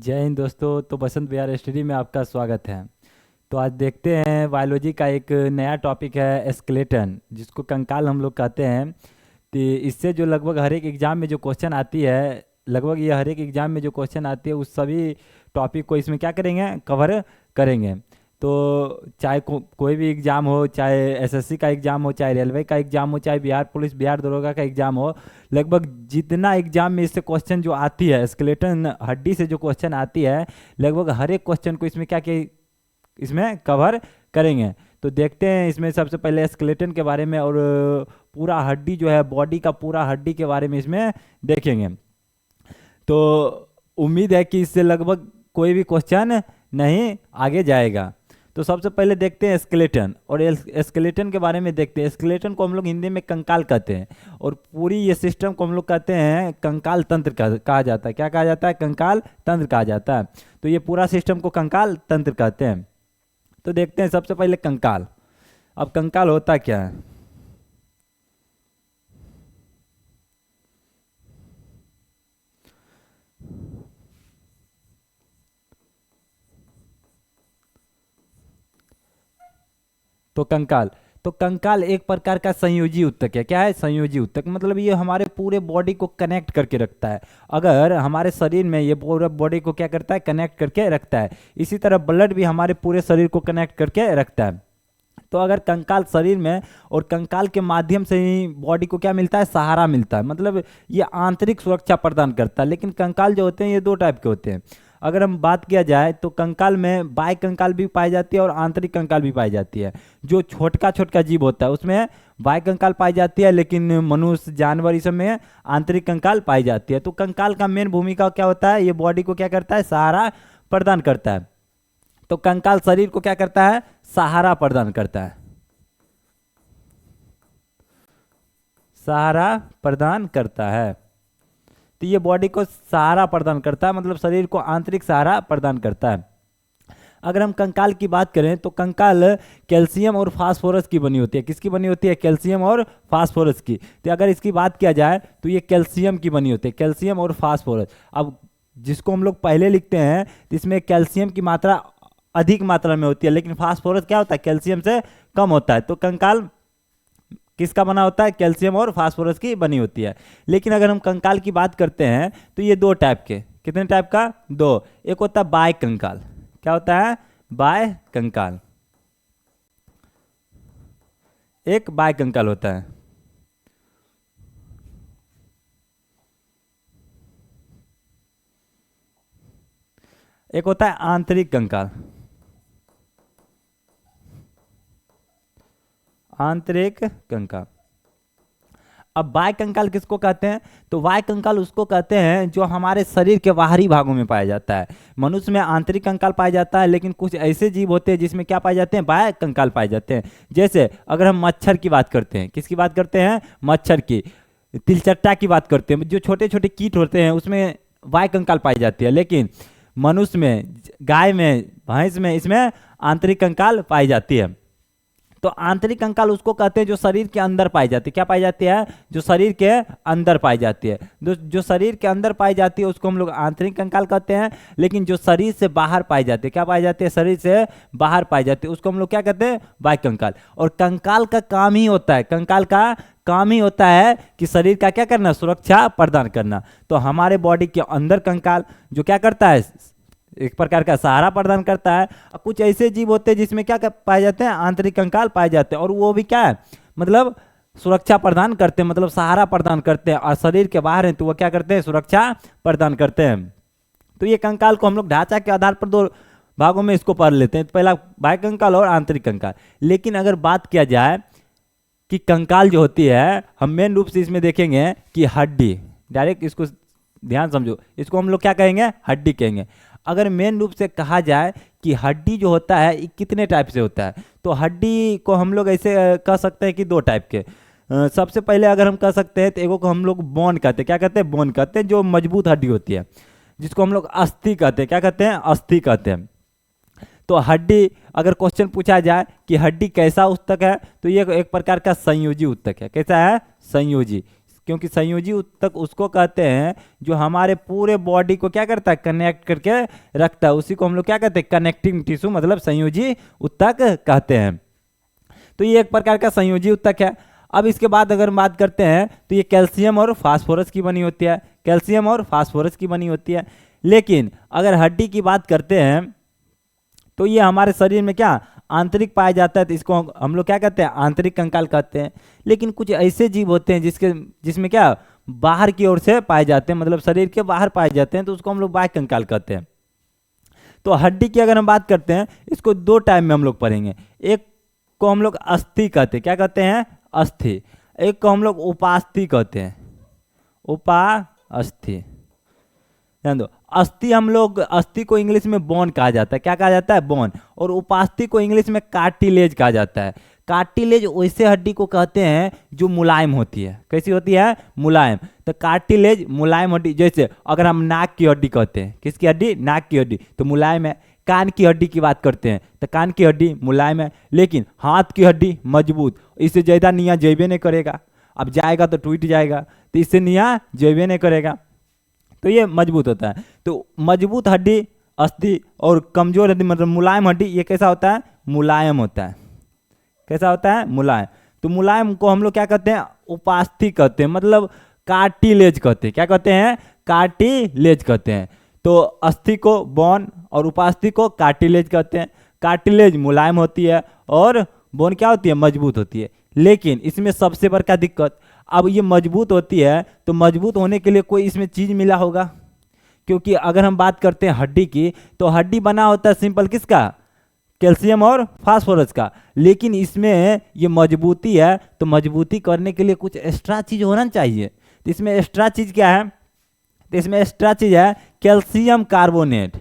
जय हिंद दोस्तों। तो बसंत विहार स्टडी में आपका स्वागत है। तो आज देखते हैं बायोलॉजी का एक नया टॉपिक है स्केलेटन, जिसको कंकाल हम लोग कहते हैं। तो इससे जो लगभग हर एक एग्जाम में जो क्वेश्चन आती है, लगभग ये हर एक एग्जाम में जो क्वेश्चन आती है उस सभी टॉपिक को इसमें क्या करेंगे, कवर करेंगे। तो चाहे कोई भी एग्ज़ाम हो, चाहे एसएससी का एग्ज़ाम हो, चाहे रेलवे का एग्ज़ाम हो, चाहे बिहार पुलिस, बिहार दरोगा का एग्ज़ाम हो, लगभग जितना एग्जाम में इससे क्वेश्चन जो आती है, स्केलेटन हड्डी से जो क्वेश्चन आती है, लगभग हर एक क्वेश्चन को इसमें क्या इसमें कवर करेंगे। तो देखते हैं इसमें सबसे पहले स्केलेटन के बारे में और पूरा हड्डी जो है, बॉडी का पूरा हड्डी के बारे में इसमें देखेंगे। तो उम्मीद है कि इससे लगभग कोई भी क्वेश्चन नहीं आगे जाएगा। तो सबसे पहले देखते हैं स्केलेटन, और स्केलेटन के बारे में देखते हैं। स्केलेटन को हम लोग हिंदी में कंकाल कहते हैं, और पूरी ये सिस्टम को हम लोग कहते हैं कंकाल तंत्र कहा जाता है। क्या कहा जाता है? कंकाल तंत्र कहा जाता है। तो ये पूरा सिस्टम को कंकाल तंत्र कहते हैं। तो देखते हैं सबसे पहले कंकाल। अब कंकाल होता क्या है? तो कंकाल एक प्रकार का संयोजी ऊतक है। क्या है? संयोजी ऊतक मतलब ये हमारे पूरे बॉडी को कनेक्ट करके रखता है। अगर हमारे शरीर में ये पूरा बॉडी को क्या करता है? कनेक्ट करके रखता है। इसी तरह ब्लड भी हमारे पूरे शरीर को कनेक्ट करके रखता है। तो अगर कंकाल शरीर में, और कंकाल के माध्यम से ही बॉडी को क्या मिलता है? सहारा मिलता है। मतलब ये आंतरिक सुरक्षा प्रदान करता है। लेकिन कंकाल जो होते हैं ये दो टाइप के होते हैं। अगर हम बात किया जाए तो कंकाल में बाह्य कंकाल भी पाई जाती है और आंतरिक कंकाल भी पाई जाती है। जो छोटका छोटका जीव होता है उसमें बाह्य कंकाल पाई जाती है, लेकिन मनुष्य, जानवर, इस में आंतरिक कंकाल पाई जाती है। तो कंकाल का मेन भूमिका क्या होता है? ये बॉडी को क्या करता है? सहारा प्रदान करता है। तो कंकाल शरीर को क्या करता है? सहारा प्रदान करता है। सहारा प्रदान करता है। तो ये बॉडी को सहारा प्रदान करता है, मतलब शरीर को आंतरिक सहारा प्रदान करता है। अगर हम कंकाल की बात करें तो कंकाल कैल्शियम और फास्फोरस की बनी होती है। किसकी बनी होती है? कैल्शियम और फास्फोरस की। तो अगर इसकी बात किया जाए तो ये कैल्शियम की बनी होती है, कैल्शियम और फास्फोरस। अब जिसको हम लोग पहले लिखते हैं तो इसमें कैल्शियम की मात्रा अधिक मात्रा में होती है, लेकिन फास्फोरस क्या होता है? कैल्शियम से कम होता है। तो कंकाल किसका बना होता है? कैल्शियम और फास्फोरस की बनी होती है। लेकिन अगर हम कंकाल की बात करते हैं तो ये दो टाइप के, कितने टाइप का? दो। एक होता है बाह्य कंकाल। क्या होता है? बाह्य कंकाल। एक बाह्य कंकाल होता है। एक होता है आंतरिक कंकाल। आंतरिक कंकाल। अब बाह्य कंकाल किसको कहते हैं? तो बाह्य कंकाल उसको कहते हैं जो हमारे शरीर के बाहरी भागों में पाया जाता है। मनुष्य में आंतरिक कंकाल पाया जाता है, लेकिन कुछ ऐसे जीव होते हैं जिसमें क्या पाए जाते हैं? बाह्य कंकाल पाए जाते हैं। जैसे अगर हम मच्छर की बात करते हैं, किसकी बात करते हैं? मच्छर की। तिलचट्टा की बात करते हैं, जो छोटे छोटे कीट होते हैं उसमें बाह्य कंकाल पाई जाती है। लेकिन मनुष्य में, गाय में, भैंस में, इसमें आंतरिक कंकाल पाई जाती है। तो आंतरिक कंकाल उसको कहते हैं जो शरीर के अंदर पाई जाती है। क्या पाई जाती है? जो शरीर के अंदर पाई जाती है। जो शरीर के अंदर पाई जाती है उसको हम लोग आंतरिक कंकाल कहते हैं। लेकिन जो शरीर से बाहर पाई जाती है, क्या पाई जाती है? शरीर से बाहर पाई जाती है, उसको हम लोग क्या कहते हैं? बाह्य कंकाल। और कंकाल का काम ही होता है, कंकाल का काम ही होता है कि शरीर का क्या करना? सुरक्षा प्रदान करना। तो हमारे बॉडी के अंदर कंकाल जो क्या करता है? एक प्रकार का सहारा प्रदान करता है। और कुछ ऐसे जीव होते हैं जिसमें क्या पाए जाते हैं? आंतरिक कंकाल पाए जाते हैं, और वो भी क्या है? मतलब सुरक्षा प्रदान करते हैं, मतलब सहारा प्रदान करते हैं। और शरीर के बाहर हैं तो वो क्या करते हैं? सुरक्षा प्रदान करते हैं। तो ये कंकाल को हम लोग ढांचा के आधार पर दो भागों में इसको पढ़ लेते हैं। तो पहला बाह्य कंकाल और आंतरिक कंकाल। लेकिन अगर बात किया जाए कि कंकाल जो होती है, हम मेन रूप से इसमें देखेंगे कि हड्डी, डायरेक्ट इसको ध्यान समझो, इसको हम लोग क्या कहेंगे? हड्डी कहेंगे। अगर मेन रूप से कहा जाए कि हड्डी जो होता है ये कितने टाइप से होता है, तो हड्डी को हम लोग ऐसे कह सकते हैं कि दो टाइप के। सबसे पहले अगर हम कह सकते हैं तो एगो को हम लोग बोन कहते हैं। क्या कहते हैं? बोन कहते हैं, जो मजबूत हड्डी होती है, जिसको हम लोग अस्थि कहते हैं। क्या कहते हैं? अस्थि कहते हैं। तो हड्डी, अगर क्वेश्चन पूछा जाए कि हड्डी कैसा ऊतक है, तो ये एक प्रकार का संयोजी ऊतक है। कैसा है? संयोजी। क्योंकि संयोजी ऊतक उसको कहते हैं जो हमारे पूरे बॉडी को क्या करता है, कनेक्ट करके रखता है, उसी को हम लोग क्या कहते हैं, कनेक्टिंग टिश्यू मतलब संयोजी ऊतक कहते हैं। तो ये एक प्रकार का संयोजी ऊतक है। अब इसके बाद अगर हम बात करते हैं तो ये कैल्शियम और फास्फोरस की बनी होती है, कैल्शियम और फास्फोरस की बनी होती है। लेकिन अगर हड्डी की बात करते हैं तो ये हमारे शरीर में क्या आंतरिक पाया जाता है, तो इसको हम लोग क्या कहते हैं, आंतरिक कंकाल कहते हैं। लेकिन कुछ ऐसे जीव होते हैं जिसमें क्या बाहर की ओर से पाए जाते हैं, मतलब शरीर के बाहर पाए जाते हैं, तो उसको हम लोग बाह्य कंकाल कहते हैं। तो हड्डी की अगर हम बात करते हैं, इसको दो टाइम में हम लोग पढ़ेंगे। एक को हम लोग अस्थि कहते हैं, क्या कहते हैं, अस्थि। एक को हम लोग उपास्थि कहते हैं, उपास्थि। ध्यान दो, अस्थि हम लोग, अस्थि को इंग्लिश में बोन कहा जाता है, क्या कहा जाता है, बोन। और उपास्थि को इंग्लिश में कार्टिलेज कहा जाता है। कार्टिलेज वैसे हड्डी को कहते हैं जो मुलायम होती है। कैसी होती है, मुलायम। तो कार्टिलेज मुलायम हड्डी, जैसे अगर हम नाक की हड्डी कहते हैं, किसकी हड्डी, नाक की हड्डी, तो मुलायम है। कान की हड्डी की बात करते हैं तो कान की हड्डी मुलायम है। लेकिन हाथ की हड्डी मजबूत, इससे ज़्यादा निया जेबे नहीं करेगा, अब जाएगा तो टूट जाएगा, तो इससे निया जेबे नहीं करेगा, तो ये मजबूत होता है। तो मजबूत हड्डी अस्थि, और कमजोर हड्डी मतलब मुलायम हड्डी, ये कैसा होता है, मुलायम होता है। कैसा होता है, मुलायम। तो मुलायम को हम लोग क्या कहते हैं, उपास्थि कहते हैं, मतलब कार्टिलेज कहते हैं। क्या कहते हैं, कार्टिलेज कहते हैं। तो अस्थि को बोन और उपास्थि को कार्टिलेज कहते हैं। कार्टिलेज मुलायम होती है और बोन क्या होती है, मजबूत होती है। लेकिन इसमें सबसे बड़का दिक्कत, अब ये मजबूत होती है तो मजबूत होने के लिए कोई इसमें चीज़ मिला होगा, क्योंकि अगर हम बात करते हैं हड्डी की, तो हड्डी बना होता है सिंपल किसका, कैल्शियम और फास्फोरस का। लेकिन इसमें ये मजबूती है, तो मजबूती करने के लिए कुछ एक्स्ट्रा चीज़ होना चाहिए। तो इसमें एक्स्ट्रा चीज़ क्या है, तो इसमें एक्स्ट्रा चीज़ है कैल्शियम कार्बोनेट,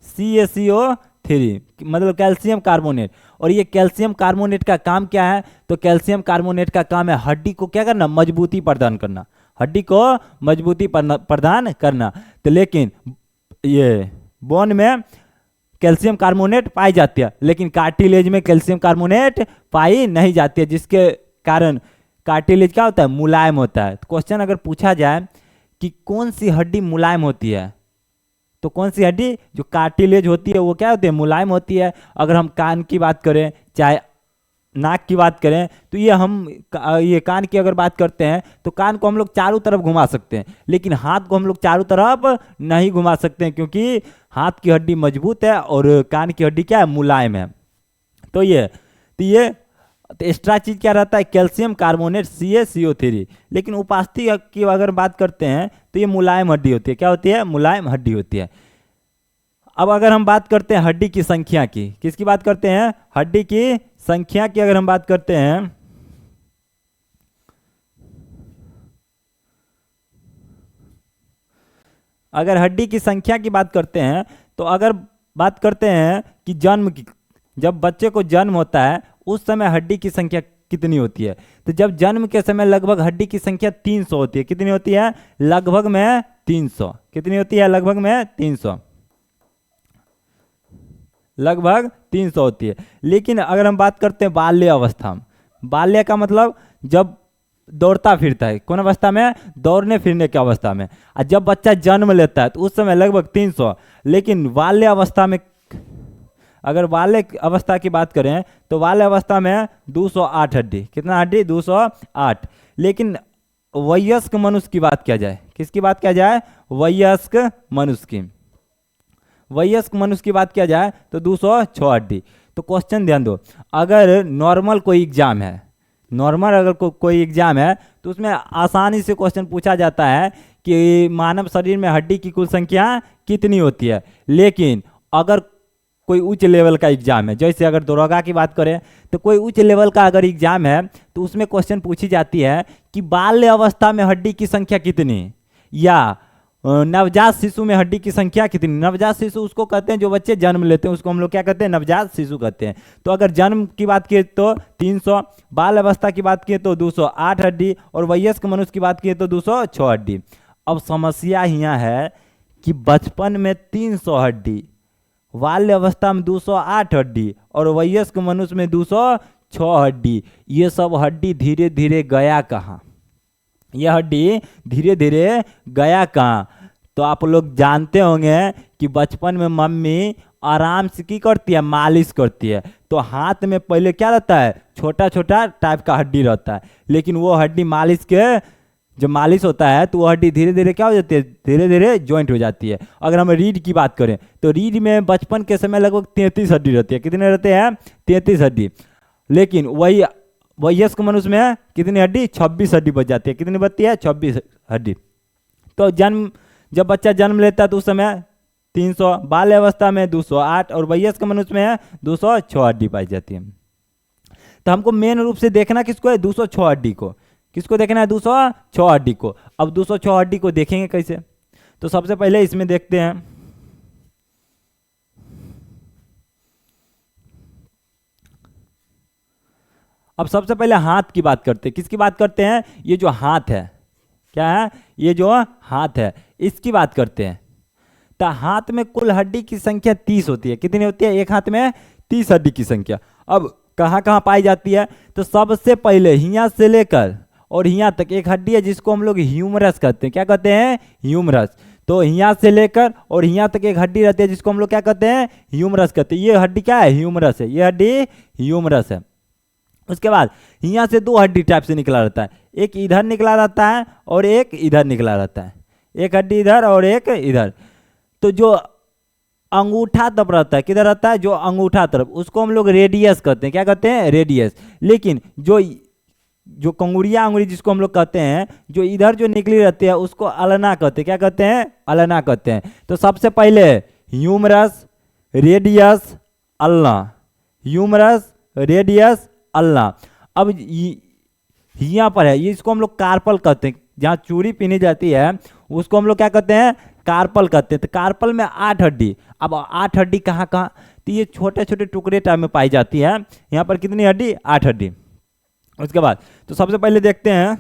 CaCO3, मतलब कैल्शियम कार्बोनेट। और ये कैल्शियम कार्बोनेट का काम क्या है, तो कैल्शियम कार्बोनेट का काम है हड्डी को क्या करना, मजबूती प्रदान करना, हड्डी को मजबूती प्रदान करना। तो लेकिन ये बोन में कैल्शियम कार्बोनेट पाई जाती है, लेकिन कार्टिलेज में कैल्शियम कार्बोनेट पाई नहीं जाती है, जिसके कारण कार्टिलेज क्या होता है, मुलायम होता है। तो क्वेश्चन अगर पूछा जाए कि कौन सी हड्डी मुलायम होती है, तो कौन सी हड्डी, जो कार्टिलेज होती है वो क्या होती है, मुलायम होती है। अगर हम कान की बात करें, चाहे नाक की बात करें, तो ये कान की अगर बात करते हैं तो कान को हम लोग चारों तरफ घुमा सकते हैं, लेकिन हाथ को हम लोग चारों तरफ नहीं घुमा सकते हैं, क्योंकि हाथ की हड्डी मजबूत है और कान की हड्डी क्या है, मुलायम है। तो एक्स्ट्रा चीज क्या रहता है, कैल्शियम कार्बोनेट CaCO3। लेकिन उपास्थि की अगर बात करते हैं तो ये मुलायम हड्डी होती है, क्या होती है, मुलायम हड्डी होती है। अब अगर हम बात करते हैं हड्डी की संख्या की, किसकी बात करते हैं, हड्डी की संख्या की अगर हम बात करते हैं, अगर हड्डी की संख्या की बात करते हैं, तो अगर बात करते हैं कि जन्म की, जब बच्चे को जन्म होता है उस समय हड्डी की संख्या कितनी होती है, तो जब जन्म के समय लगभग हड्डी की संख्या 300 होती है। कितनी होती है, लगभग में 300। कितनी होती है, लगभग में 300, लगभग 300 होती है। लेकिन अगर हम बात करते हैं बाल्य अवस्था, बाल्य का मतलब जब दौड़ता फिरता है, कौन अवस्था में, दौड़ने फिरने की अवस्था में। और जब बच्चा जन्म लेता है तो उस समय लगभग 300। लेकिन बाल्य अवस्था में, अगर बाल्य अवस्था की बात करें तो बाल्य अवस्था में 208 हड्डी, कितना हड्डी, 208। लेकिन वयस्क मनुष्य की बात किया जाए, किसकी बात किया जाए, वयस्क मनुष्य की, वयस्क मनुष्य की बात किया जाए तो 206 हड्डी। तो क्वेश्चन ध्यान दो, अगर नॉर्मल कोई एग्जाम है, नॉर्मल अगर कोई एग्जाम है तो उसमें आसानी से क्वेश्चन पूछा जाता है कि मानव शरीर में हड्डी की कुल संख्या कितनी होती है। लेकिन अगर कोई उच्च लेवल का एग्जाम है, जैसे अगर दरोगा की बात करें तो कोई उच्च लेवल का अगर एग्जाम है तो उसमें क्वेश्चन पूछी जाती है कि बाल्य अवस्था में हड्डी की संख्या कितनी, या नवजात शिशु में हड्डी की संख्या कितनी। नवजात शिशु उसको कहते हैं जो बच्चे जन्म लेते हैं, उसको हम लोग क्या कहते हैं, नवजात शिशु कहते हैं। तो अगर जन्म की बात किए तो 300, बाल अवस्था की बात किए तो 208 हड्डी, और वयस्क मनुष्य की बात किए तो 206 हड्डी। अब समस्या यहाँ है कि बचपन में 300 हड्डी, बाल्य अवस्था में 208 हड्डी और वयस्क मनुष्य में 206 हड्डी, ये सब हड्डी धीरे धीरे गया कहाँ, यह हड्डी धीरे धीरे गया कहाँ? तो आप लोग जानते होंगे कि बचपन में मम्मी आराम से की करती है, मालिश करती है। तो हाथ में पहले क्या रहता है, छोटा छोटा टाइप का हड्डी रहता है, लेकिन वो हड्डी मालिश के जब मालिश होता है तो वो हड्डी धीरे धीरे क्या हो जाती है, धीरे धीरे जॉइंट हो जाती है। अगर हम रीढ़ की बात करें तो रीढ़ में बचपन के समय लगभग 33 हड्डी रहती है। कितने रहते हैं? 33 हड्डी। लेकिन वही वयस्क मनुष्य में कितनी हड्डी? 26 हड्डी बच जाती है। कितनी बचती है? 26 हड्डी। तो जब बच्चा जन्म लेता है तो उस समय 300, बाल्य अवस्था में 208 और वयस्क मनुष्य में 206 हड्डी पाई जाती है। तो हमको मेन रूप से देखना किसको है? 206 हड्डी को। किसको देखना है? 206 हड्डी को। अब 206 हड्डी को देखेंगे कैसे? तो सबसे पहले इसमें देखते हैं, अब सबसे पहले हाथ की बात करते हैं। किसकी बात करते हैं? ये जो हाथ है, क्या है? ये जो हाथ है इसकी बात करते हैं। तो हाथ में कुल हड्डी की संख्या 30 होती है। कितनी होती है? एक हाथ में 30 हड्डी की संख्या। अब कहाँ कहाँ पाई जाती है? तो सबसे पहले हिया से लेकर और हिया तक एक हड्डी है जिसको हम लोग ह्यूमरस कहते हैं। क्या कहते हैं? ह्यूमरस। तो हिया से लेकर और हिया तक एक हड्डी रहती है जिसको हम लोग क्या कहते हैं? ह्यूमरस कहते हैं। ये हड्डी क्या है? ह्यूमरस है। ये हड्डी ह्यूमरस है। उसके बाद यहाँ से दो हड्डी टाइप से निकला रहता है, एक इधर निकला रहता है और एक इधर निकला रहता है। एक हड्डी इधर और एक इधर। तो जो अंगूठा तरफ रहता है, किधर रहता है? जो अंगूठा तरफ, उसको हम लोग रेडियस कहते हैं। क्या कहते हैं? रेडियस। लेकिन जो कंगुरिया अंगुरी जिसको हम लोग कहते हैं, जो इधर जो निकली रहती है उसको अल्ना कहते हैं। क्या कहते हैं? अल्ना कहते हैं। तो सबसे पहले humerus, radius, ulna. Humerus, radius, ulna. अब यहाँ पर है, ये इसको हम लोग कार्पल कहते हैं। जहाँ चूड़ी पहनी जाती है उसको हम लोग क्या कहते हैं? कार्पल कहते हैं। तो कार्पल में 8 हड्डी। अब 8 हड्डी कहाँ कहाँ? तो ये छोटे छोटे टुकड़े टाइप में पाई जाती है। यहाँ पर कितनी हड्डी? 8 हड्डी। उसके बाद तो सबसे पहले देखते हैं,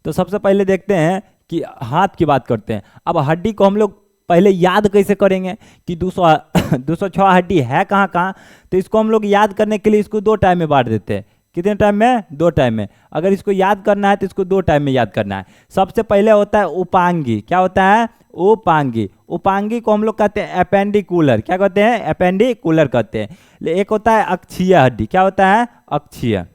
तो सबसे पहले देखते हैं कि हाथ की बात करते हैं। अब हड्डी को हम लोग पहले याद कैसे करेंगे कि 206 हड्डी है कहाँ कहाँ? तो इसको हम लोग याद करने के लिए इसको 2 टाइम में बांट देते हैं। कितने टाइम में? 2 टाइम में। अगर इसको याद करना है तो इसको 2 टाइम में याद करना है। सबसे पहले होता है उपांगी। क्या होता है? उपांगी। उपांगी को हम लोग कहते हैं एपेंडिकुलर। क्या कहते हैं? एपेंडिकुलर कहते हैं। एक होता है अक्षीय हड्डी। क्या होता है? अक्षीय।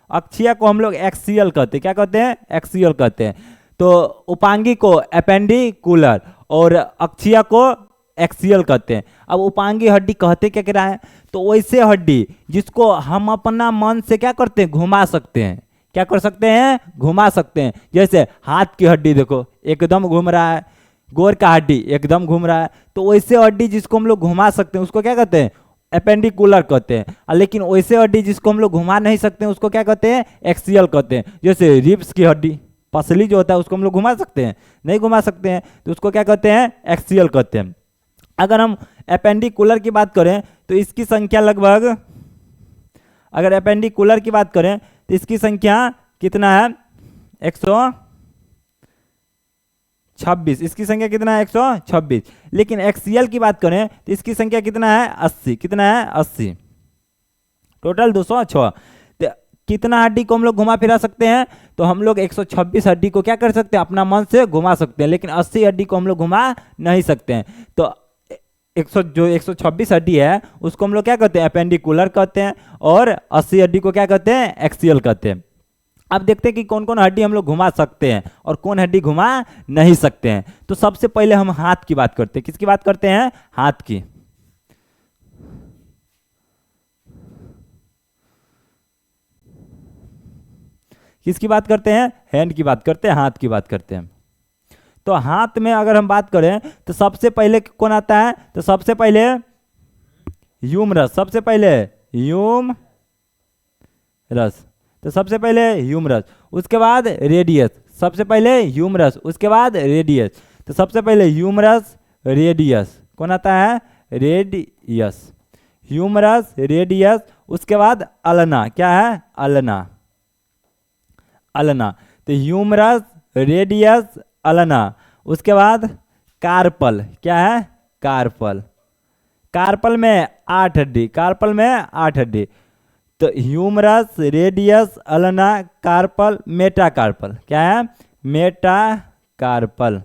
अक्षीय को हम लोग एक्सियल कहते हैं। क्या कहते हैं? एक्सियल कहते हैं। तो उपांगी को एपेंडिकुलर और अक्षीय को एक्सियल कहते हैं। अब उपांगी हड्डी कहते क्या कह रहा है? तो वैसे हड्डी जिसको हम अपना मन से क्या करते हैं? घुमा सकते हैं। क्या कर सकते हैं? घुमा सकते हैं। जैसे हाथ की हड्डी देखो एकदम घूम रहा है, गोर का हड्डी एकदम घूम रहा है। तो वैसे हड्डी जिसको हम लोग घुमा सकते हैं उसको क्या कहते हैं? एपेंडिकुलर कहते हैं। लेकिन वैसे हड्डी जिसको हम लोग घुमा नहीं सकते हैं उसको क्या कहते हैं? एक्सियल कहते हैं। जैसे रिब्स की हड्डी, पसली जो होता है उसको हम लोग घुमा सकते हैं? नहीं घुमा सकते हैं, तो उसको क्या कहते हैं? एक्सियल कहते हैं। अगर हम एपेंडिकुलर की बात करें तो इसकी संख्या लगभग, अगर एपेंडिकुलर की बात करें तो इसकी संख्या कितना है? 126। इसकी संख्या कितना है? 126। लेकिन एक्सियल की बात करें तो इसकी संख्या कितना है? 80। कितना है? 80। टोटल 206। तो कितना हड्डी को हम लोग घुमा फिरा सकते हैं? तो हम लोग 126 हड्डी को क्या कर सकते हैं? अपना मन से घुमा सकते हैं। लेकिन 80 हड्डी को हम लोग घुमा नहीं सकते हैं। तो 126 हड्डी है उसको हम लोग क्या कहते हैं? एपेंडिकुलर कहते हैं। और 80 हड्डी को क्या कहते हैं? एक्सियल कहते हैं। अब देखते हैं कि कौन कौन हड्डी हम लोग घुमा सकते हैं और कौन हड्डी घुमा नहीं सकते हैं। तो सबसे पहले हम हाथ की बात करते हैं। किसकी बात करते हैं? हाथ की। किसकी बात करते हैं? हैंड की बात करते हैं, हाथ की बात करते हैं। तो हाथ में अगर हम बात करें तो सबसे पहले कौन आता है? तो सबसे पहले ह्यूमरस। सबसे पहले ह्यूमरस। तो सबसे पहले ह्यूमरस, उसके बाद रेडियस। सबसे पहले ह्यूमरस, उसके बाद रेडियस। तो सबसे पहले ह्यूमरस, रेडियस। कौन आता है? रेडियस। ह्यूमरस, रेडियस, उसके बाद अल्ना। क्या है? अल्ना। अल्ना। तो ह्यूमरस, रेडियस, अल्ना। उसके बाद कार्पल, क्या है? कार्पल। कार्पल में 8 हड्डी, कार्पल में 8 हड्डी। तो humerus, radius, ulna, carpal, metacarpal. क्या है? मेटाकार्पल।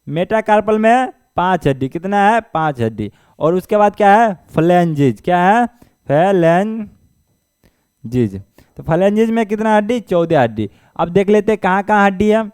मेटाकार्पल में 5 हड्डी। कितना है? 5 हड्डी। और उसके बाद क्या है? फ्लैंजिज। क्या है? फ्लैंजिज। तो फ्लैंजिज में कितना हड्डी? 14 हड्डी। अब देख लेते हैं कहाँ कहाँ हड्डी है।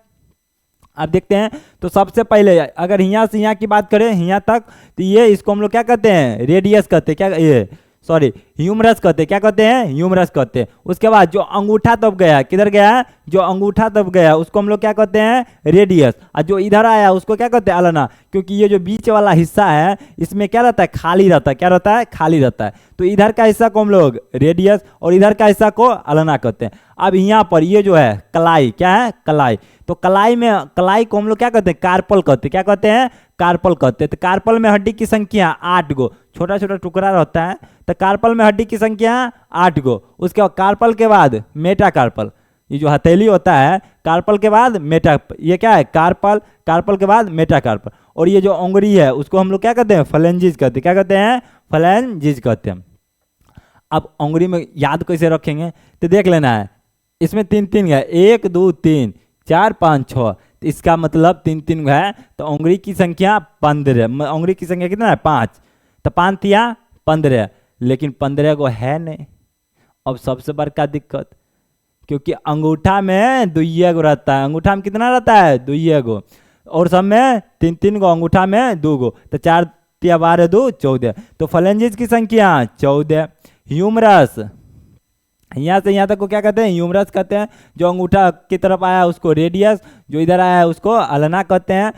अब देखते हैं। तो सबसे पहले अगर यहाँ से यहाँ की बात करें, यहाँ तक, तो ये इसको हम लोग क्या कहते हैं? रेडियस कहते हैं। क्या ये, सॉरी, ह्यूमरस कहते हैं। क्या कहते हैं? ह्यूमरस कहते हैं। उसके बाद जो अंगूठा तब गया, किधर गया? जो अंगूठा तब गया उसको हम लोग क्या कहते हैं? रेडियस। और जो इधर आया उसको क्या कहते हैं? अल्ना। क्योंकि ये जो बीच वाला हिस्सा है इसमें क्या रहता है? खाली रहता है। क्या रहता है? खाली रहता है। तो इधर का हिस्सा को हम लोग रेडियस और इधर का हिस्सा को अल्ना कहते हैं। अब यहाँ पर ये जो है कलाई, क्या है? कलाई। तो कलाई में, कलाई को हम लोग क्या कहते हैं? कार्पल कहते हैं। क्या कहते हैं? कार्पल कहते हैं। तो कार्पल में हड्डी की संख्या 8 गो, छोटा छोटा टुकड़ा रहता है। तो कार्पल में हड्डी की संख्या 8 गो। उसके बाद कार्पल के बाद मेटाकार्पल, ये जो हथेली होता है, कार्पल के बाद मेटा, ये क्या है? कार्पल। कार्पल के बाद मेटाकार्पल। और ये जो उंगली है उसको हम लोग क्या कहते हैं? फ्लैंजिज कहते हैं। क्या कहते हैं? फ्लैंजिज कहते हैं। अब उंगली में याद कैसे रखेंगे? तो देख लेना है, इसमें 3 है, 1 2 3 4 5 6। तो इसका मतलब 3 है। तो उंगली की संख्या 15। उंगली की संख्या कितना है? 5। तो 5 या 15, लेकिन 15 को है नहीं। अब सबसे बड़का दिक्कत, क्योंकि अंगूठा में 2 गो रहता है। अंगूठा में कितना रहता है? 2 गो। और सब में 3 गो, अंगूठा में 2 गो। तो 4 या 12 2 14। तो फ्लैंजिज की संख्या 14। ह्यूमरस, यहाँ से यहाँ तक को क्या कहते हैं? ह्यूमरस कहते हैं। जो अंगूठा की तरफ आया उसको रेडियस, जो इधर आया है उसको अल्ना कहते हैं।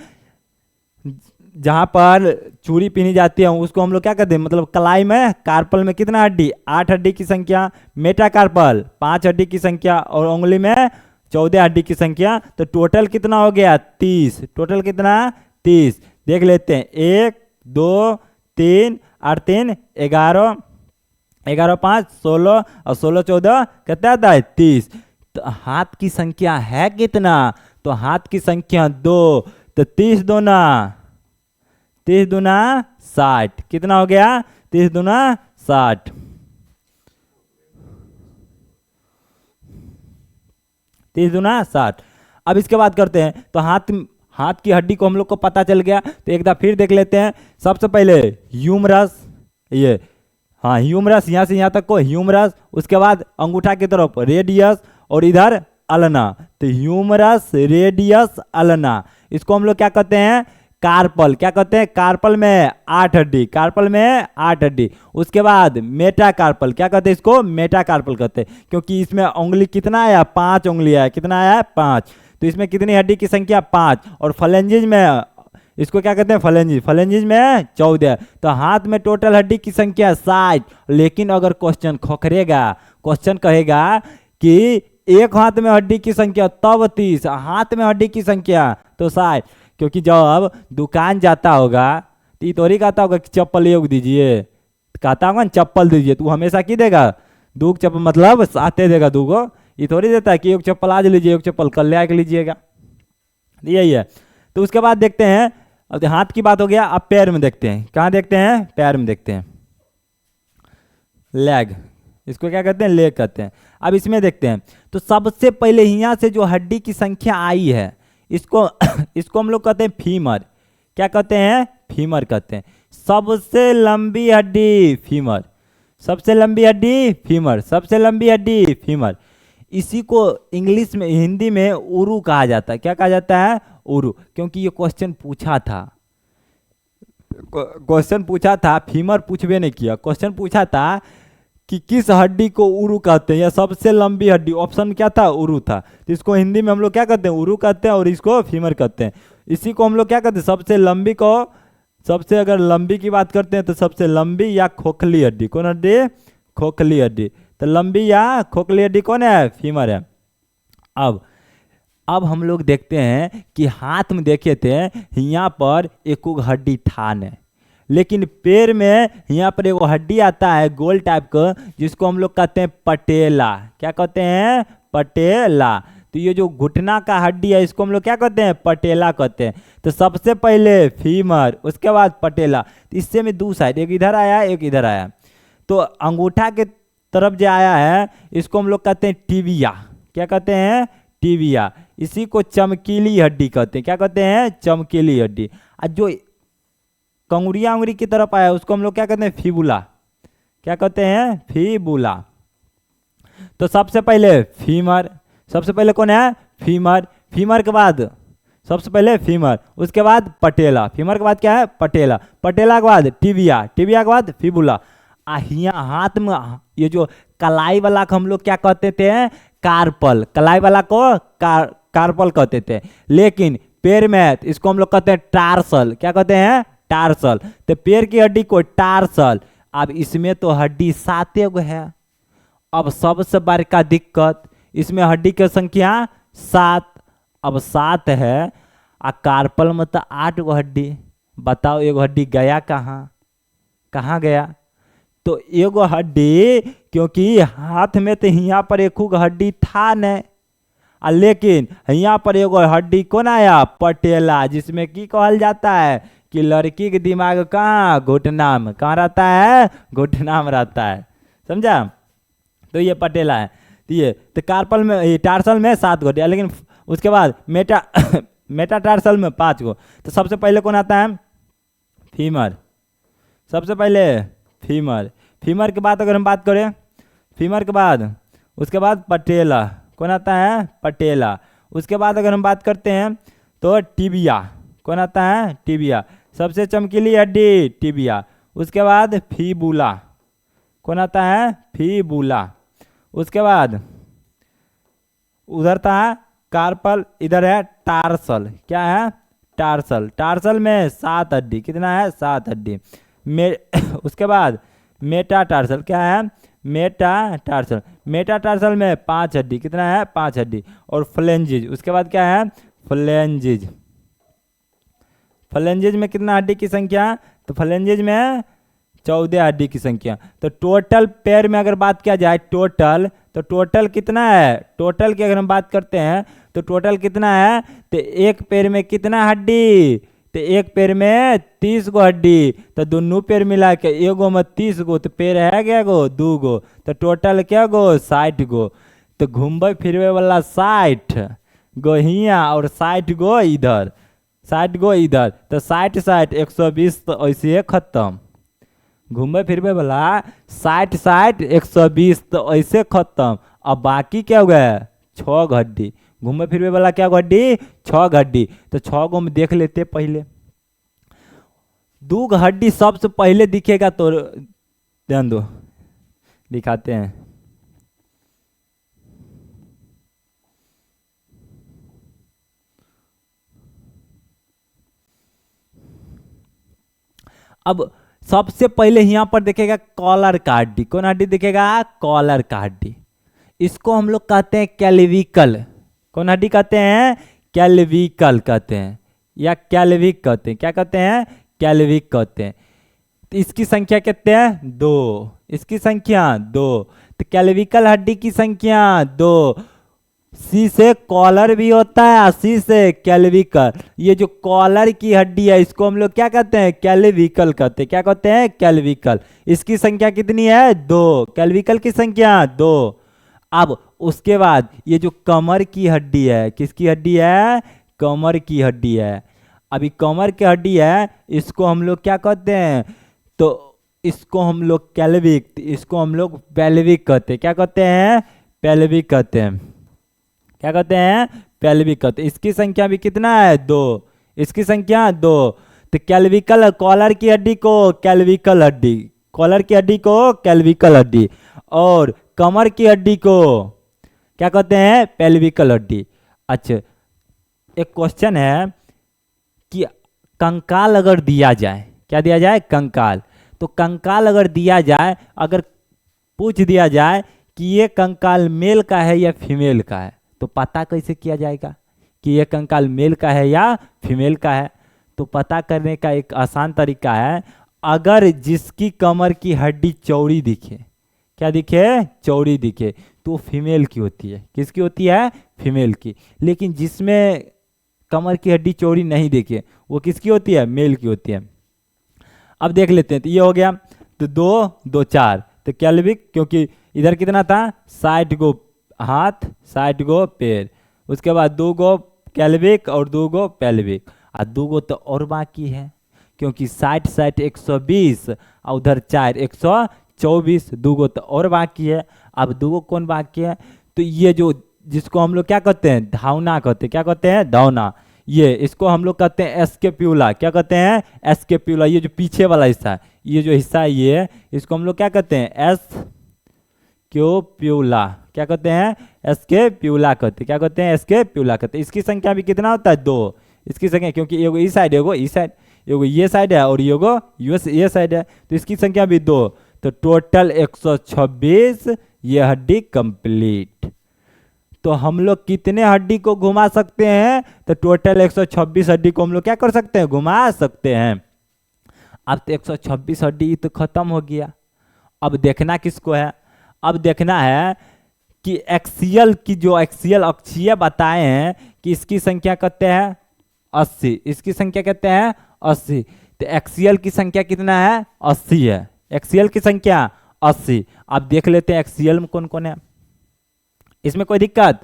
जहाँ पर चूड़ी पहनी जाती है उसको हम लोग क्या कहते हैं? मतलब कलाई में, कार्पल में कितना हड्डी? 8 हड्डी की संख्या। मेटाकार्पल 5 हड्डी की संख्या। और उंगली में 14 हड्डी की संख्या। तो टोटल कितना हो गया? 30। टोटल कितना? 30। देख लेते हैं, 1 2 3 8 3 11, 11 5 16 और 16 14 कितना आता है? 30। तो हाथ की संख्या है कितना? तो हाथ की संख्या 2। तो 30 दूना 60। कितना हो गया? 30 दूना 60। 30 दूना 60। अब इसके बाद करते हैं। तो हाथ की हड्डी को हम लोग को पता चल गया। तो एक बार फिर देख लेते हैं। सबसे पहले ह्यूमरस, ये, हाँ ह्यूमरस, यहाँ से यहाँ तक को ह्यूमरस। उसके बाद अंगूठा की तरफ रेडियस और इधर अल्ना। तो ह्यूमरस, रेडियस, अल्ना, इसको हम लोग क्या कहते हैं? कार्पल। क्या कहते हैं? कार्पल में 8 हड्डी। कार्पल में 8 हड्डी। उसके बाद मेटाकार्पल। क्या कहते हैं? इसको मेटाकार्पल कहते हैं। क्योंकि इसमें उंगली कितना आया? 5 उंगली आया। कितना आया? 5। तो इसमें कितनी हड्डी की संख्या? 5। और फ्लैंजिज में, इसको क्या कहते हैं? फ्लैंजिज। फ्लैंजिज में 14। तो हाथ में टोटल हड्डी की संख्या 60। लेकिन अगर क्वेश्चन खोखरेगा, क्वेश्चन कहेगा कि एक हाथ में हड्डी की संख्या तब 30, हाथ में हड्डी की संख्या तो 60। क्योंकि जब दुकान जाता होगा तो ये थोड़ी कहता होगा कि चप्पल योग दीजिए, कहता होगा ना चप्पल दीजिए, तो हमेशा की देगा? 2 चप्पल, मतलब साथे देगा 2 गो। ये थोड़ी देता है कि 1 चप्पल आज लीजिए, 1 चप्पल कल ले आके लीजिएगा। यही है। तो उसके बाद देखते हैं, अब हाथ की बात हो गया। अब पैर में देखते हैं। कहाँ देखते हैं? पैर में देखते हैं। लेग, इसको क्या कहते हैं? लेग कहते हैं। अब इसमें देखते हैं। तो सबसे पहले यहाँ से जो हड्डी की संख्या आई है इसको इसको हम लोग कहते हैं फीमर। क्या कहते हैं? फीमर कहते हैं। सबसे लंबी हड्डी फीमर। सबसे लंबी हड्डी फीमर। सबसे लंबी हड्डी फीमर। इसी को इंग्लिश में, हिंदी में उरु कहा जाता है। क्या कहा जाता है? उरु। क्योंकि ये क्वेश्चन पूछा था, फीमर पूछबे नहीं किया, क्वेश्चन पूछा था कि किस हड्डी को उरु कहते हैं या सबसे लंबी हड्डी। ऑप्शन क्या था? उरु था। तो इसको हिंदी में हम लोग क्या कहते हैं? उरु कहते हैं। और इसको फीमर कहते हैं। इसी को हम लोग क्या कहते हैं? सबसे लंबी को, सबसे अगर लंबी की बात करते हैं तो सबसे लंबी या खोखली हड्डी। कौन हड्डी? खोखली हड्डी। तो लंबी या खोखली हड्डी कौन है? फीमर है। अब हम लोग देखते हैं कि हाथ में देखे थे यहाँ पर एक हड्डी ठान है, लेकिन पैर में यहाँ पर एक हड्डी आता है गोल टाइप का, जिसको हम लोग कहते हैं पटेला। क्या कहते हैं? पटेला। तो ये जो घुटना का हड्डी है इसको हम लोग क्या कहते हैं, पटेला कहते हैं। तो सबसे पहले फीमर, उसके बाद पटेला। तो इससे में दो साइड, एक इधर आया एक इधर आया। तो अंगूठा के तरफ जो आया है इसको हम लोग कहते हैं टिबिया। क्या कहते हैं, टिबिया। इसी को चमकीली हड्डी कहते हैं। क्या कहते हैं, चमकीली हड्डी। और जो कंगुरिया उंगली की तरफ आया उसको हम लोग क्या कहते हैं, फिबुला। क्या कहते हैं, फिबुला। तो सबसे पहले फीमर, सबसे पहले कौन है, फीमर। फीमर के बाद सबसे पहले फीमर, उसके बाद पटेला। फीमर के बाद क्या है, पटेला। पटेला के बाद टिबिया, टिबिया के बाद फिबुला। हिया हाथ में ये जो कलाई वाला को हम लोग क्या कहते थे, कार्पल। कलाई वाला को कार्पल कहते थे। लेकिन पैर में इसको हम लोग कहते हैं टार्सल। क्या कहते हैं, टार्सल। तो पैर की हड्डी को टार्सल। अब इसमें तो हड्डी 7 गो है। अब सबसे बड़का दिक्कत, इसमें हड्डी की संख्या 7। अब 7 है और कार्पल में तो 8 गो हड्डी। बताओ एगो हड्डी गया कहाँ, कहाँ गया। तो एगो हड्डी, क्योंकि हाथ में तो यहाँ पर एक हड्डी था नहीं, लेकिन यहाँ पर एगो हड्डी कौन आया, पटेला। जिसमें की कहल जाता है कि लड़की के दिमाग कहाँ, घुटना में। कहाँ रहता है, घुटना में रहता है। समझा। तो ये पटेला है। तो ये तो कार्पल में, ये टार्सल में 7 गो, लेकिन उसके बाद मेटाटार्सल में 5 गो। तो सबसे पहले कौन आता है, फीमर। सबसे पहले फीमर। फीमर के बाद अगर हम बात करें, फीमर के बाद उसके बाद पटेला। कौन आता है, पटेला। उसके बाद अगर हम बात करते हैं तो टिबिया। कौन आता है, टिबिया। सबसे चमकीली हड्डी टिबिया। उसके बाद फीबुला। कौन आता है, फीबुला। उसके बाद उधर था कार्पल, इधर है टार्सल। क्या है, टार्सल। टार्सल में 7 हड्डी। कितना है, 7 हड्डी। उसके बाद मेटाटार्सल। क्या है, मेटाटार्सल। मेटाटार्सल में 5 हड्डी। कितना है, 5 हड्डी। और फ्लेंजिज। उसके बाद क्या है, फ्लेंजिज। फ्लेंजिज में कितना हड्डी की संख्या, तो फ्लेंजिज में 14 हड्डी की संख्या। तो टोटल पैर में अगर बात किया जाए, टोटल, तो टोटल कितना है, टोटल की अगर हम बात करते हैं तो टोटल कितना है, तो एक पैर में कितना हड्डी, तो एक पैर में 30 गो हड्डी। तो दोनों पैर मिला के एगो में 30 गो, तो पैर है क्या गो, 2 गो। तो टोटल क्या गो, 60 गो। तो घूमबे फिरवे वाला 60 गो हियाँ और 60 गो इधर, 60 गो इधर। तो 60 60 120, तो ऐसे खत्म। घूमबे फिरबे वाला 60 60 120, तो ऐसे खत्म। अब बाकी क्या हो गया, 6 हड्डी। घूमबे फिरबे वाला क्या हड्डी, 6 हड्डी। तो 6 गो में देख लेते पहले। 2 हड्डी सबसे पहले दिखेगा, तो ध्यान दो, दिखाते हैं। अब सबसे पहले यहाँ पर देखेगा कॉलर का हड्डी। कौन हड्डी दिखेगा, कॉलर का हड्डी। इसको हम लोग कहते हैं कैल्विकल। कौन हड्डी कहते हैं, कैल्विकल कहते हैं, या कैल्विक कहते हैं। क्या कहते हैं, कैल्विक कहते हैं। तो इसकी संख्या कितने हैं, 2। इसकी संख्या 2। तो कैल्विकल हड्डी की संख्या 2। सी से कॉलर भी होता है, सी से कैल्विकल। ये जो कॉलर की हड्डी है इसको हम लोग क्या कहते हैं, कैल्विकल कहते हैं। क्या कहते हैं, कैल्विकल। इसकी संख्या कितनी है, 2। कैल्विकल की संख्या 2। अब उसके बाद ये जो कमर की हड्डी है, किसकी हड्डी है, कमर की हड्डी है। अभी कमर की हड्डी है, इसको हम लोग क्या कहते हैं, तो इसको हम लोग कैल्विक, इसको हम लोग पेल्विक कहते हैं। क्या कहते हैं, पेल्विक कहते हैं। क्या कहते हैं, पेल्विक कहते हैं। इसकी संख्या भी कितना है, 2। इसकी संख्या 2। तो कैल्विकल, कॉलर की हड्डी को कैल्विकल हड्डी, कॉलर की हड्डी को कैल्विकल हड्डी, और कमर की हड्डी को क्या कहते हैं, पेल्विकल हड्डी। अच्छा, एक क्वेश्चन है कि कंकाल अगर दिया जाए, क्या दिया जाए, कंकाल। तो कंकाल अगर दिया जाए, अगर पूछ दिया जाए कि ये कंकाल मेल का है या फीमेल का है, तो पता कैसे किया जाएगा कि ये कंकाल मेल का है या फीमेल का है। तो पता करने का एक आसान तरीका है, अगर जिसकी कमर की हड्डी चौड़ी दिखे, क्या दिखे, चौड़ी दिखे, तो फीमेल की होती है। किसकी होती है, फीमेल की। लेकिन जिसमें कमर की हड्डी चौड़ी नहीं दिखे वो किसकी होती है, मेल की होती है। अब देख लेते हैं, तो ये हो गया, तो 2 2 4, तो कैल्विक, क्योंकि इधर कितना था, 60 गो हाथ 60 गो पैर, उसके बाद 2 गो कैल्विक और 2 गो पेल्विक, और 2 गो तो और बाकी है, क्योंकि 60 60 120 और उधर 4 124, 2 गो तो और बाकी है। अब 2 गो कौन बाकी है, तो ये जो जिसको हम लोग क्या कहते हैं, धावना कहते हैं, क्या कहते हैं, धावना, ये इसको हम लोग कहते हैं एस्केप्यूला। क्या कहते हैं, एस्केप्यूला। ये जो पीछे वाला हिस्सा है, ये जो हिस्सा है ये, इसको हम लोग क्या कहते हैं, एस्केप्यूला। क्या कहते हैं, एस्केप्यूला कहते हैं। क्या कहते हैं, एस्केप्यूला कहते हैं। इसकी संख्या भी कितना होता है, 2। इसकी संख्या, क्योंकि एगो इस साइड, एगो इस साइड, एगो ये साइड है और एगो ये साइड है, तो इसकी संख्या भी 2। तो टोटल 126 ये हड्डी कंप्लीट। तो हम लोग कितने हड्डी को घुमा सकते हैं, तो टोटल 126 हड्डी को हम लोग क्या कर सकते हैं, घुमा सकते हैं। अब तो 126 हड्डी तो खत्म हो गया। अब देखना किसको है, अब देखना है कि एक्सियल की, जो एक्सियल अक्षीय बताए हैं कि इसकी संख्या कहते हैं 80, इसकी संख्या कहते हैं 80, तो एक्सियल की संख्या कितना है, 80 है। एक्सियल की संख्या 80। अब देख लेते हैं एक्सियल में कौन कौन है। इसमें कोई दिक्कत,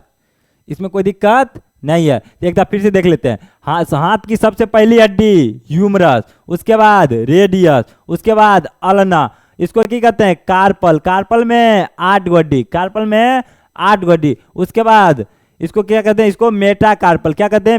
इसमें कोई दिक्कत नहीं है। तो एक बार फिर से देख लेते हैं। हाथ की सबसे पहली हड्डी ह्यूमरस, उसके बाद रेडियस, उसके बाद अल्ना, इसको क्या कहते हैं, कार्पल। कार्पल में 8 हड्डी, कार्पल में 8 हड्डी। उसके बाद इसको क्या कहते हैं, इसको मेटाकार्पल। क्या कहते हैं,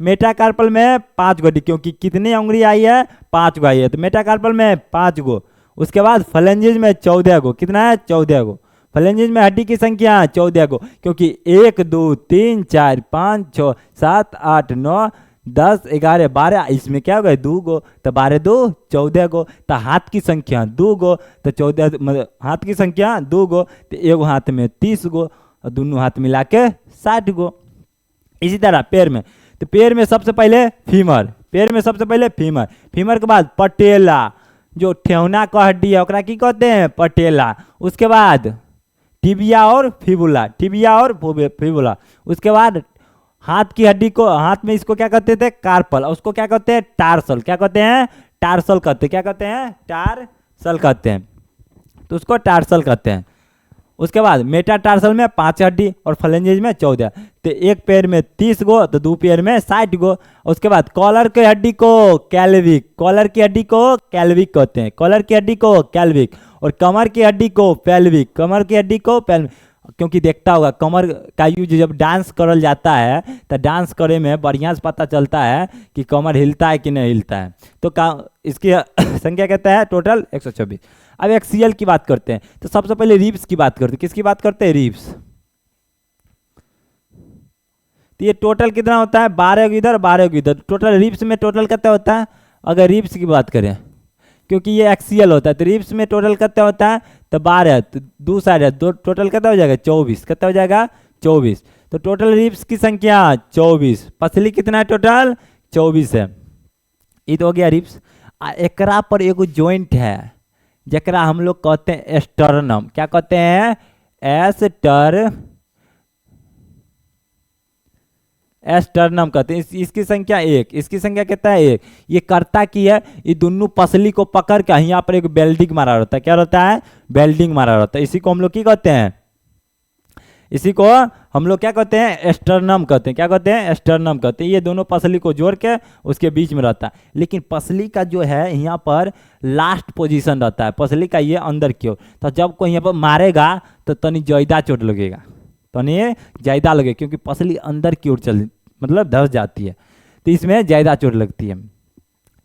मेटाकार्पल में 5 हड्डी, क्योंकि कितनी उंगली आई है, 5 गो आई है, तो मेटाकार्पल में 5 गो। उसके बाद फ्लेंजेस में 14 गो, कितना है, 14 गो। फ्लेंजेस में हड्डी की संख्या 14 गो, क्योंकि 1 2 3 4 5 6 7 8 9 10 11 12, इसमें क्या हो गए, 2 गो, तो 12 2 14 गो। तो हाथ की संख्या 2 गो, तो 14, मतलब हाथ की संख्या 2 गो, तो एगो हाथ में 30 गो और दोनों हाथ मिला के 60 गो। इसी तरह पैर में, तो पैर में सबसे पहले फीमर, पैर में सबसे पहले फीमर, फीमर के बाद पटेला, जो ठेहुना का हड्डी है ओकरा की कहते हैं, पटेला। उसके बाद टिबिया और फिबुला, टिबिया और फिबुला। उसके बाद हाथ की हड्डी को, हाथ में इसको क्या कहते थे, कार्पल, और उसको क्या कहते हैं, टार्सल। क्या कहते हैं, टार्सल कहते हैं। क्या कहते हैं, टार्सल कहते हैं, तो उसको टार्सल कहते हैं। उसके बाद मेटाटार्सल में 5 हड्डी और फ्लेंजेज में 14, तो एक पैर में 30 गो, तो 2 पैर में 60 गो। उसके बाद कॉलर की हड्डी को कैल्विक, कॉलर की हड्डी को कैल्विक कहते हैं, कॉलर की हड्डी को कैल्विक। और कमर की हड्डी को पेल्विक, कमर की हड्डी को पेल्विक। क्योंकि देखता होगा कमर का यूज जब डांस करल जाता है, तो डांस करे में बढ़िया से पता चलता है कि कमर हिलता है कि नहीं हिलता है। तो इसकी संख्या कहता है टोटल 126। अब एक्सियल की बात करते हैं, तो सबसे पहले रिब्स की बात करते हैं। किसकी बात करते हैं, रिब्स। तो ये टोटल कितना होता है, 12 इधर 12 इधर, टोटल रिब्स में टोटल कितना होता है, अगर रिब्स की बात करें, क्योंकि ये एक्सियल होता है, तो रिब्स में टोटल कितना होता है, तो 12, तो 2 साइड है, दो टोटल कितना हो जाएगा, 24। कितना हो जाएगा, 24। तो टोटल रिब्स की संख्या 24, पसली कितना है, टोटल 24 है। ये तो हो गया रिब्स। एकरा पर एगो जॉइंट है जकरा हम लोग कहते हैं एस्टर्नम। क्या कहते हैं, एस्टर्नम कहते हैं। इसकी संख्या 1, इसकी संख्या कितना है, 1। ये करता की है, ये दोनों पसली को पकड़ के यहाँ पर एक बेल्डिंग मारा रहता है। क्या रहता है, बेल्डिंग मारा रहता है। इसी को हम लोग क्या कहते हैं, इसी को हम लोग क्या कहते हैं, एस्टर्नम कहते हैं। क्या कहते हैं, एस्टर्नम कहते हैं। ये दोनों पसली को जोड़ के उसके बीच में रहता है। लेकिन पसली का जो है यहाँ पर लास्ट पोजीशन रहता है, पसली का ये अंदर की ओर। तो जब कोई यहाँ पर मारेगा तो तनी ज्यादा चोट लगेगा, तनी ज्यादा लगे, क्योंकि पसली अंदर की ओर चल, मतलब धस जाती है, तो इसमें ज्यादा चोट लगती है।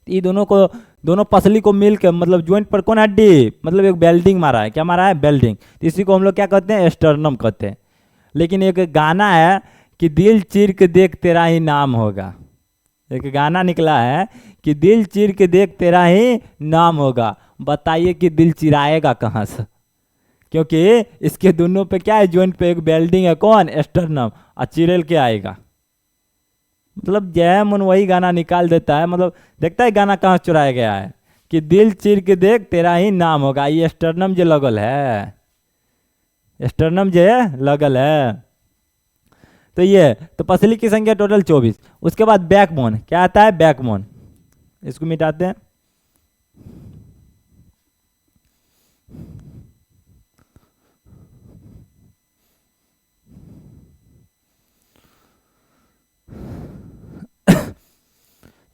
ये दोनों पसली को मिल के, मतलब ज्वाइंट पर कौन हड्डी, मतलब एक बेल्डिंग मारा है। क्या मारा है, बेल्डिंग। तो इसी को हम लोग क्या कहते हैं, एस्टर्नम कहते हैं। लेकिन एक गाना है कि दिल चीर के देख तेरा ही नाम होगा, एक गाना निकला है कि दिल चीर के देख तेरा ही नाम होगा। बताइए कि दिल चिराएगा कहाँ से, क्योंकि इसके दोनों पे क्या है, ज्वाइंट पे एक बेल्डिंग है, कौन, एस्टर्नम, और चिरेल के आएगा। मतलब जय मन वही गाना निकाल देता है, मतलब देखता है गाना कहाँ चुराया गया है, कि दिल चीर के देख तेरा ही नाम होगा। ये एस्टर्नम जो लगल है, स्टर्नम जो है लगल है। तो ये तो पसली की संख्या टोटल 24। उसके बाद बैकबोन क्या आता है, बैकबोन, इसको मिटाते हैं।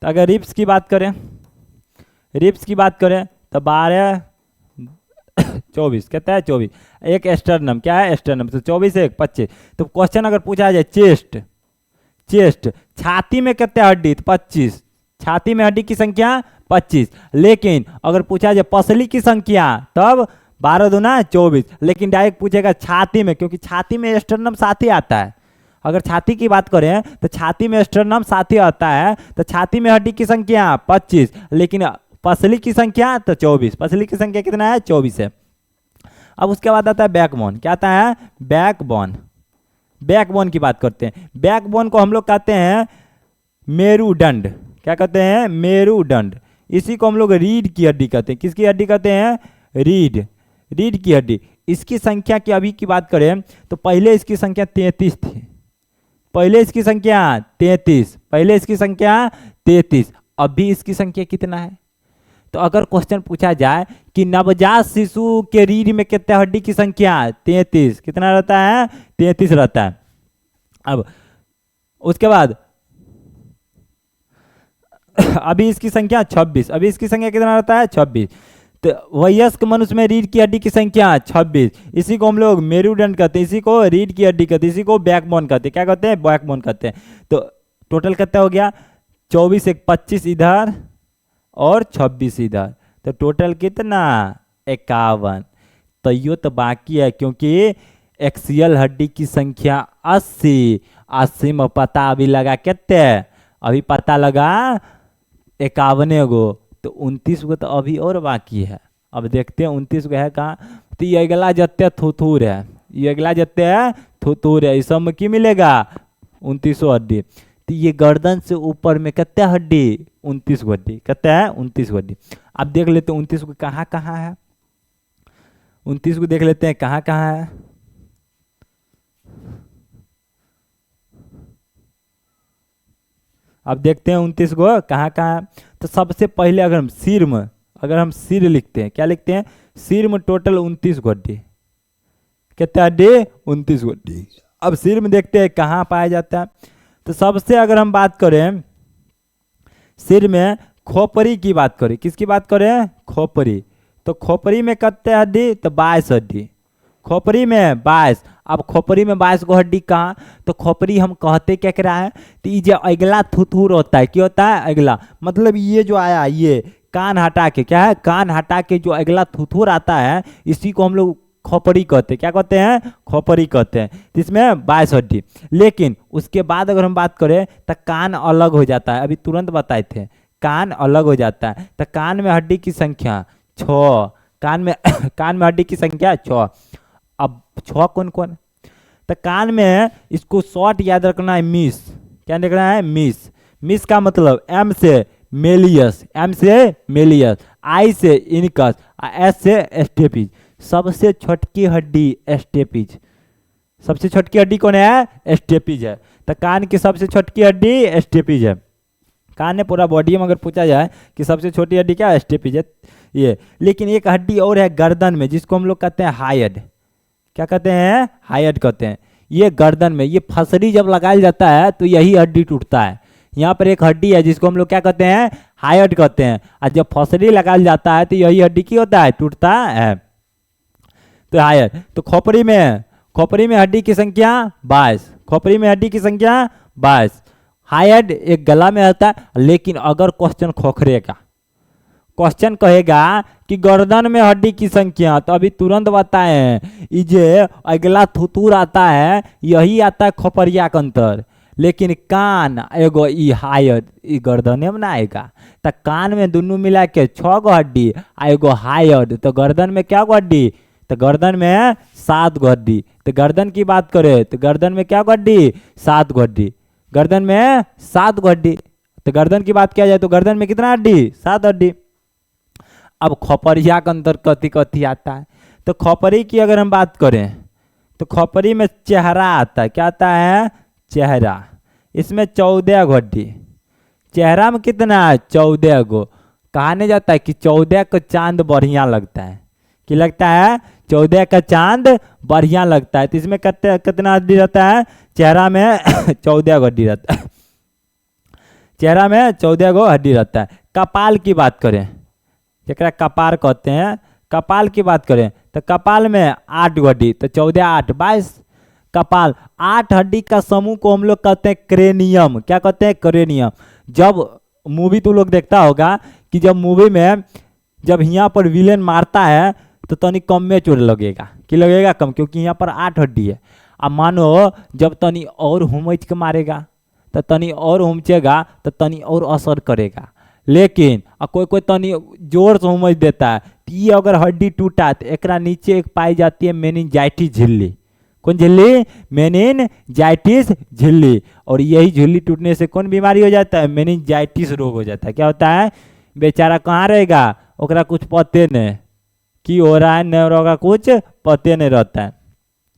तो अगर रिप्स की बात करें, रिप्स की बात करें तो 12 24 कहता है 24। एक एस्टर्नम क्या है, एस्टर्नम, तो 24 एक 25। तो क्वेश्चन अगर पूछा जाए चेस्ट, चेस्ट छाती में कितने हड्डी, तो 25, छाती में हड्डी की संख्या 25। लेकिन अगर पूछा जाए पसली की संख्या तब 12 दूना 24। लेकिन डायरेक्ट पूछेगा छाती में, क्योंकि छाती में एस्टर्नम साथ ही आता है। अगर छाती की बात करें तो छाती में एस्टर्नम साथ ही आता है, तो छाती में हड्डी की संख्या 25, लेकिन पसली की संख्या तो 24। पसली की संख्या कितना है, 24 है। अब उसके बाद आता है बैकबोन, क्या आता है, बैकबोन। बैकबोन की बात करते हैं। बैकबोन को हम लोग कहते हैं मेरुदंड, क्या कहते हैं, मेरुदंड। इसी को हम लोग रीढ़ की हड्डी कहते हैं। किसकी हड्डी कहते हैं, रीढ़, रीढ़ की हड्डी। इसकी संख्या की अभी की बात करें तो पहले इसकी संख्या 33 थी, पहले इसकी संख्या 33, पहले इसकी संख्या 33। अभी इसकी संख्या कितना है। तो अगर क्वेश्चन पूछा जाए कि नवजात शिशु के रीढ़ में कितने हड्डी की संख्या, 33, कितना रहता है, 33 रहता है। अब उसके बाद अभी इसकी संख्या 26, अभी इसकी संख्या कितना रहता है, 26। तो वयस्क मनुष्य में रीढ़ की हड्डी की संख्या 26। इसी को हम लोग मेरुदंड कहते हैं, इसी को रीढ़ की हड्डी कहते हैं, इसी को बैकबोन कहते हैं। क्या कहते हैं, बैकबोन कहते हैं। तो टोटल कितना हो गया, 24 एक 25 इधर और 26 इधर, तो टोटल कितना, 51। तो ये तो बाकी है, क्योंकि एक्सियल हड्डी की संख्या 80, 80 में पता अभी लगा कितने, अभी पता लगा 51 गो, तो 29 गो तो अभी और बाकी है। अब देखते हैं 29 गो है कहाँ। तो ये अगला जत्ते थुथुर है, ये अगला जत्ते है थुथुर है, इस सब में की मिलेगा 29 हड्डी। तो ये गर्दन से ऊपर में कितने हड्डी, 29 गो हड्डी, कितने हैं, 29 गो हड्डी। अब देख लेते हैं 29 गो कहाँ कहाँ है, 29 को देख लेते हैं कहाँ कहाँ है। अब देखते हैं 29 को कहाँ कहाँ है। तो सबसे पहले अगर हम सिर में, अगर हम सिर लिखते हैं, क्या लिखते हैं, सिर में टोटल 29 गो हड्डी, कितने हड्डी, 29 गो हड्डी। अब सिर में देखते हैं कहाँ पाया जाता है। तो सबसे अगर हम बात करें सिर में, खोपड़ी की बात करें, किसकी बात करें, खोपड़ी। तो खोपड़ी में कितने हड्डी, तो 22 हड्डी, खोपड़ी में 22। अब खोपड़ी में 22 को हड्डी कहाँ, तो खोपड़ी हम कहते क्या करा है, तो ये जो अगला थुथुर होता है, क्या होता है, अगला, मतलब ये जो आया, ये कान हटा के, क्या है, कान हटा के जो अगला थुथुर आता है, इसी को हम लोग खोपड़ी कहते हैं। क्या कहते हैं, खोपड़ी कहते हैं। तो इसमें 22 हड्डी। लेकिन उसके बाद अगर हम बात करें तो कान अलग हो जाता है, अभी तुरंत बताए थे, कान अलग हो जाता है। तो कान में हड्डी की संख्या 6, कान में कान में हड्डी की संख्या 6। अब 6 कौन कौन, तो कान में इसको शॉर्ट याद रखना है, मिस, क्या लिखना है, मिस। मिस का मतलब एम से मेलियस, एम से मेलियस, आई से इनकस, एस से स्टेपिज। सबसे छोटकी हड्डी स्टेपिज, सबसे छोटकी हड्डी कौन है, स्टेपिज है। तो कान की सबसे छोटकी हड्डी स्टेपिज है। कान में पूरा बॉडी में अगर पूछा जाए कि सबसे छोटी हड्डी क्या है, स्टेपिज है ये। लेकिन एक हड्डी और है गर्दन में, जिसको हम लोग कहते हैं हायड, क्या कहते हैं, हायड कहते हैं। ये गर्दन में, ये फसरी जब लगाया जाता है तो यही हड्डी टूटता है। यहाँ पर एक हड्डी है जिसको हम लोग क्या कहते हैं, हायड कहते हैं। और जब फसरी लगाया जाता है तो यही हड्डी की होता है, टूटता है, तो हायड। तो खोपड़ी में, खोपड़ी में हड्डी की संख्या 22, खोपड़ी में हड्डी की संख्या 22। हायड एक गला में रहता है। लेकिन अगर क्वेश्चन खोखरे का, क्वेश्चन कहेगा कि गर्दन में हड्डी की संख्या, तो अभी तुरंत बताएं, ये जो अगला थुथुर आता है यही आता है खोपड़िया के अंतर। लेकिन कान एगो ई हायड, ई गर्दने में ना आएगा। तो कान में दोनों मिला के 6 गो हड्डी, एगो हायड। तो गर्दन में क्या गो हड्डी, तो गर्दन में 7 गो हड्डी। तो गर्दन की बात करें तो गर्दन में क्या गो हड्डी, 7 गो हड्डी, गर्दन में 7 गो हड्डी। तो गर्दन की बात किया जाए तो गर्दन में कितना हड्डी, 7 हड्डी। अब खोपड़िया के अंदर कथी कथी आता है, तो खोपड़ी की अगर हम बात करें तो खोपड़ी में चेहरा आता है, क्या आता है? चेहरा। इसमें 14 गो हड्डी, चेहरा में कितना है? 14 गो। कहा नहीं जाता है कि 14 का चांद बढ़िया लगता है, कि लगता है 14 का चांद बढ़िया लगता है। तो इसमें कितना हड्डी रहता है? चेहरा में 14 गो हड्डी रहता है, चेहरा में 14 गो हड्डी रहता है। कपाल की बात करें, जरा कपार कहते हैं, कपाल की बात करें तो कपाल में 8 गो हड्डी, तो 14 8 22 कपाल। 8 हड्डी का समूह को हम लोग कहते हैं क्रेनियम। क्या कहते हैं? क्रेनियम। जब मूवी तू लोग देखता होगा कि जब मूवी में जब यहाँ पर विलेन मारता है तो तनी कम में चोट लगेगा, कि लगेगा कम, क्योंकि यहाँ पर 8 हड्डी है। अब मानो जब तनी और हुमच के मारेगा तो तनी और हुमचेगा तो तनी और असर करेगा। लेकिन कोई कोई तनी जोर से हुमच देता है, तो ये अगर हड्डी टूटा तो एक नीचे एक पाई जाती है मेनिंजाइटिस झिल्ली। कौन झिल्ली? मेनिंजाइटिस झिल्ली। और यही झिल्ली टूटने से कौन बीमारी हो जाता है? मेनिंजाइटिस रोग हो जाता है। क्या होता है? बेचारा कहाँ रहेगा, ओकरा कुछ पते नहीं कि हो रहा है, नहीं हो रहा, कुछ पते नहीं रहता है।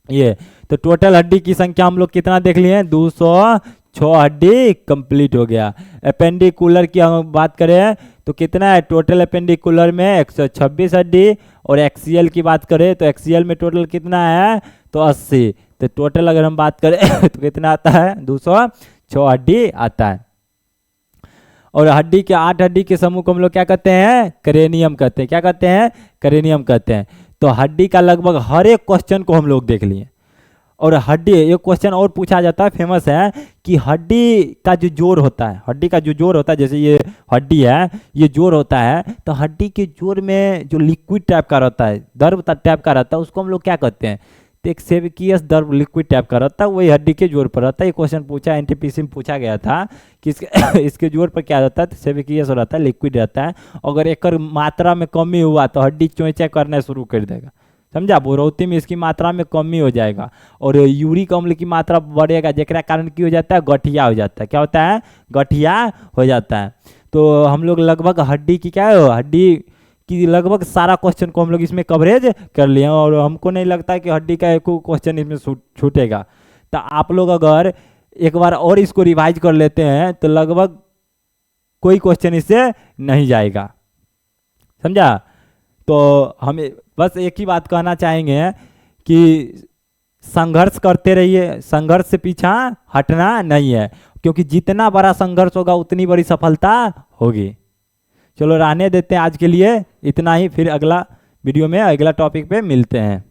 ये तो टोटल हड्डी की संख्या हम लोग कितना देख लिए? 206 हड्डी कंप्लीट हो गया। एपेंडिकुलर की हम बात करें तो कितना है? टोटल एपेंडिकुलर में 126 हड्डी। और एक्सियल की बात करें तो एक्सियल में टोटल कितना है? तो 80। तो टोटल अगर हम बात करें तो कितना आता है? 206 हड्डी आता है। और हड्डी के 8 हड्डी के समूह को हम लोग क्या कहते हैं? क्रेनियम कहते हैं। क्या कहते हैं? क्रेनियम कहते हैं। तो हड्डी का लगभग हर एक क्वेश्चन को हम लोग देख लिए। और हड्डी, एक क्वेश्चन और पूछा जाता है, फेमस है, कि हड्डी का जो जोड़ होता है, हड्डी का जो जोड़ होता है, जैसे ये हड्डी है, ये जोड़ होता है, तो हड्डी के जोड़ में जो लिक्विड टाइप का रहता है, द्रव टाइप का रहता है, उसको हम लोग क्या कहते हैं? तो एक सेविकियस द्रव लिक्विड टाइप का रहता है, वही हड्डी के जोड़ पर रहता है। ये क्वेश्चन पूछा एनटीपीसी में पूछा गया था कि इसके जोड़ पर क्या रहता है? तो सेविकियस रहता है, लिक्विड रहता है। अगर एक मात्रा में कमी हुआ तो हड्डी चोंचा करना शुरू कर देगा, समझा? बोरौती में इसकी मात्रा में कमी हो जाएगा और यूरिक अम्ल की मात्रा बढ़ेगा, जेकरा कारण की हो जाता है? गठिया हो जाता है। क्या होता है? गठिया हो जाता है। तो हम लोग लगभग हड्डी की क्या है, हड्डी की लगभग सारा क्वेश्चन को हम लोग इसमें कवरेज कर लिए, और हमको नहीं लगता है कि हड्डी का एक क्वेश्चन इसमें छूटेगा। तो आप लोग अगर एक बार और इसको रिवाइज कर लेते हैं तो लगभग कोई क्वेश्चन इससे नहीं जाएगा, समझा? तो हमें बस एक ही बात कहना चाहेंगे कि संघर्ष करते रहिए, संघर्ष से पीछा हटना नहीं है, क्योंकि जितना बड़ा संघर्ष होगा उतनी बड़ी सफलता होगी। चलो रहने देते हैं आज के लिए इतना ही, फिर अगला वीडियो में अगला टॉपिक पे मिलते हैं।